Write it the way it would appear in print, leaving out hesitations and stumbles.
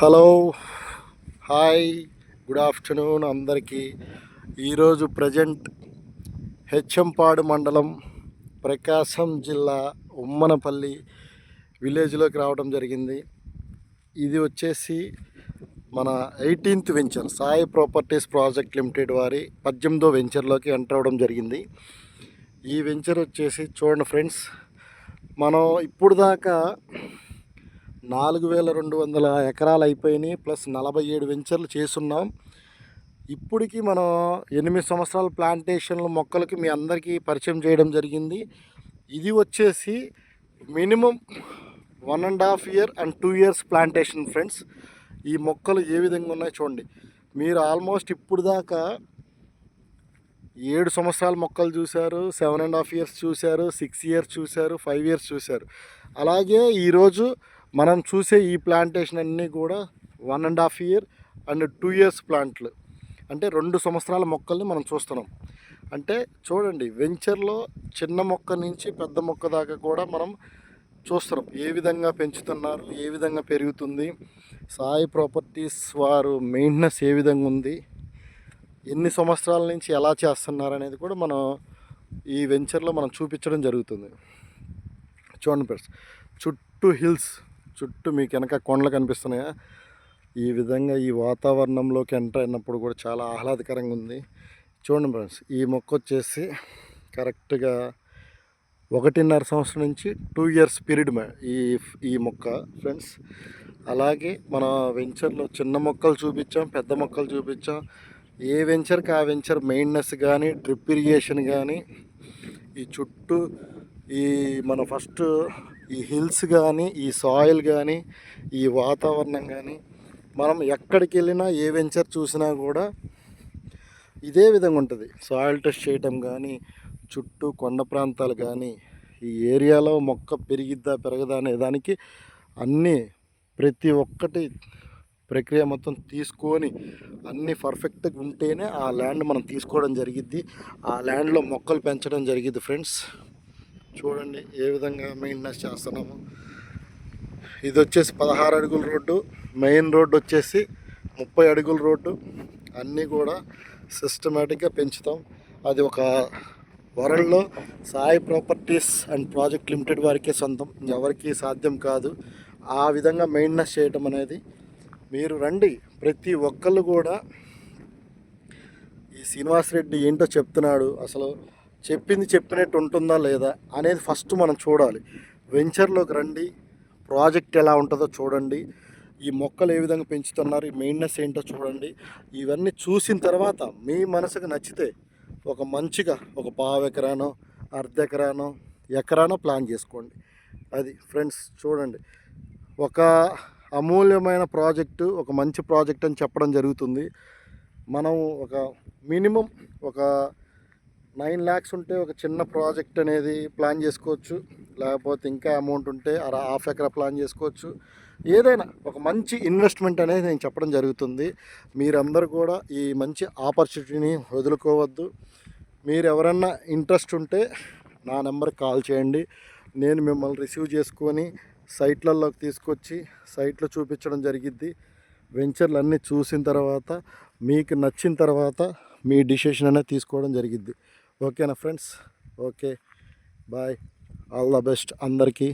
Hello, hi, good afternoon అందరికీ. ఈరోజు present Hechampadu మండలం, ప్రకాశం జిల్లా, ఉమ్మనపల్లి విలేజ్లోకి రావడం జరిగింది. ఇది వచ్చేసి మన 18th venture Sai properties project limited వారి 18వ వెంచర్లోకి ఎంటర్ అవ్వడం జరిగింది. ఈ వెంచర్ వచ్చేసి చూడండి ఫ్రెండ్స్, మనం ఇప్పుడు దాకా 4200 ఎకరాలు అయిపోయినాయి, ప్లస్ 47 వెంచర్లు చేస్తున్నాం. ఇప్పటికి మనం 8 సంవత్సరాల ప్లాంటేషన్ల మొక్కలకి మీ అందరికీ పరిచయం చేయడం జరిగింది. ఇది వచ్చేసి minimum 1.5 year and 2 years plantation friends. ఈ మొక్కలు ఏ విధంగా ఉన్నాయో చూడండి. మీరు ఆల్మోస్ట్ ఇప్పుడు దాకా 7 సంవత్సరాల మొక్కలు చూశారు, 7.5 years చూశారు, 6 years చూశారు, 5 years చూశారు. అలాగే ఈరోజు మనం చూసే ఈ ప్లాంటేషన్ అన్నీ కూడా 1.5 year అండ్ 2 years ప్లాంట్లు, అంటే 2 సంవత్సరాల మొక్కల్ని మనం చూస్తున్నాం. అంటే చూడండి, వెంచర్లో చిన్న మొక్క నుంచి పెద్ద మొక్క దాకా కూడా మనం చూస్తున్నాం. ఏ విధంగా పెంచుతున్నారు, ఏ విధంగా పెరుగుతుంది, సాయి ప్రాపర్టీస్ వారు మెయింటెనెన్స్ ఏ విధంగా ఉంది, ఎన్ని సంవత్సరాల నుంచి ఎలా చేస్తున్నారు అనేది కూడా మనం ఈ వెంచర్లో మనం చూపించడం జరుగుతుంది. చూడండి ఫ్రెండ్స్, చుట్టూ హిల్స్, చుట్టూ మీకు వెనక కొండలు కనిపిస్తున్నాయా. ఈ విధంగా ఈ వాతావరణంలోకి ఎంటర్ అయినప్పుడు కూడా చాలా ఆహ్లాదకరంగా ఉంది. చూడండి ఫ్రెండ్స్, ఈ మొక్క వచ్చేసి కరెక్ట్గా 1.5 సంవత్సరం నుంచి 2 years పీరియడ్ ఈ మొక్క ఫ్రెండ్స్. అలాగే మన వెంచర్లో చిన్న మొక్కలు చూపించాం, పెద్ద మొక్కలు చూపించాం. ఏ వెంచర్కి ఆ వెంచర్ మెయింటెనెన్స్ కానీ, డ్రిప్ ఇరిగేషన్ కానీ, ఈ చుట్టూ ఈ మన ఫస్ట్ ఈ హిల్స్ కానీ, ఈ సాయిల్ కానీ, ఈ వాతావరణం కానీ, మనం ఎక్కడికి వెళ్ళినా ఏ వెంచర్ చూసినా కూడా ఇదే విధంగా ఉంటుంది. సాయిల్ టెస్ట్ చేయటం కానీ, చుట్టూ కొండ ప్రాంతాలు కానీ, ఈ ఏరియాలో మొక్క పెరిగిద్దా పెరగదా అనే దానికి అన్నీ ప్రతి ఒక్కటి ప్రక్రియ మొత్తం తీసుకొని అన్నీ పర్ఫెక్ట్గా ఉంటేనే ఆ ల్యాండ్ మనం తీసుకోవడం జరిగిద్ది, ఆ ల్యాండ్లో మొక్కలు పెంచడం జరిగిద్ది ఫ్రెండ్స్. చూడండి ఏ విధంగా మెయింటెనెన్స్ చేస్తున్నాము. ఇది వచ్చేసి 16 అడుగుల రోడ్డు, మెయిన్ రోడ్డు వచ్చేసి 30 అడుగుల రోడ్డు. అన్నీ కూడా సిస్టమేటిక్గా పెంచుతాం. అది ఒక వరల్డ్లో Sai properties and project limited వారికే సొంతం, ఎవరికి సాధ్యం కాదు ఆ విధంగా మెయింటెనెన్స్ చేయటం అనేది. మీరు రండి, ప్రతి ఒక్కళ్ళు కూడా ఈ శ్రీనివాస్ రెడ్డి ఏంటో చెప్తున్నాడు, అసలు చెప్పింది చెప్పినట్టు ఉంటుందా లేదా అనేది ఫస్ట్ మనం చూడాలి. వెంచర్లోకి రండి, ప్రాజెక్ట్ ఎలా ఉంటుందో చూడండి, ఈ మొక్కలు ఏ విధంగా పెంచుతున్నారు, ఈ మెయింటెనెన్స్ ఏంటో చూడండి. ఇవన్నీ చూసిన తర్వాత మీ మనసుకు నచ్చితే ఒక మంచిగా ఒక 1/2 ఎకరానో, అర్ధ ఎకరానో, ఎకరానో ప్లాన్ చేసుకోండి. అది ఫ్రెండ్స్. చూడండి, ఒక అమూల్యమైన ప్రాజెక్టు, ఒక మంచి ప్రాజెక్ట్ అని చెప్పడం జరుగుతుంది. మనం ఒక మినిమం ఒక 9 lakhs ఉంటే ఒక చిన్న ప్రాజెక్ట్ అనేది ప్లాన్ చేసుకోవచ్చు, లేకపోతే ఇంకా అమౌంట్ ఉంటే 1/2 ఎకరా ప్లాన్ చేసుకోవచ్చు. ఏదైనా ఒక మంచి ఇన్వెస్ట్మెంట్ అనేది నేను చెప్పడం జరుగుతుంది. మీరందరూ కూడా ఈ మంచి ఆపర్చునిటీని వదులుకోవద్దు. మీరు ఎవరన్నా ఇంట్రెస్ట్ ఉంటే నా నెంబర్కి కాల్ చేయండి. నేను మిమ్మల్ని రిసీవ్ చేసుకొని సైట్లలోకి తీసుకొచ్చి సైట్లో చూపించడం జరిగిద్ది. వెంచర్లు అన్నీ చూసిన తర్వాత మీకు నచ్చిన తర్వాత మీ డిసిషన్ అనేది తీసుకోవడం జరిగిద్ది. ఓకేనా friends? Okay, bye, all the best అందరికీ.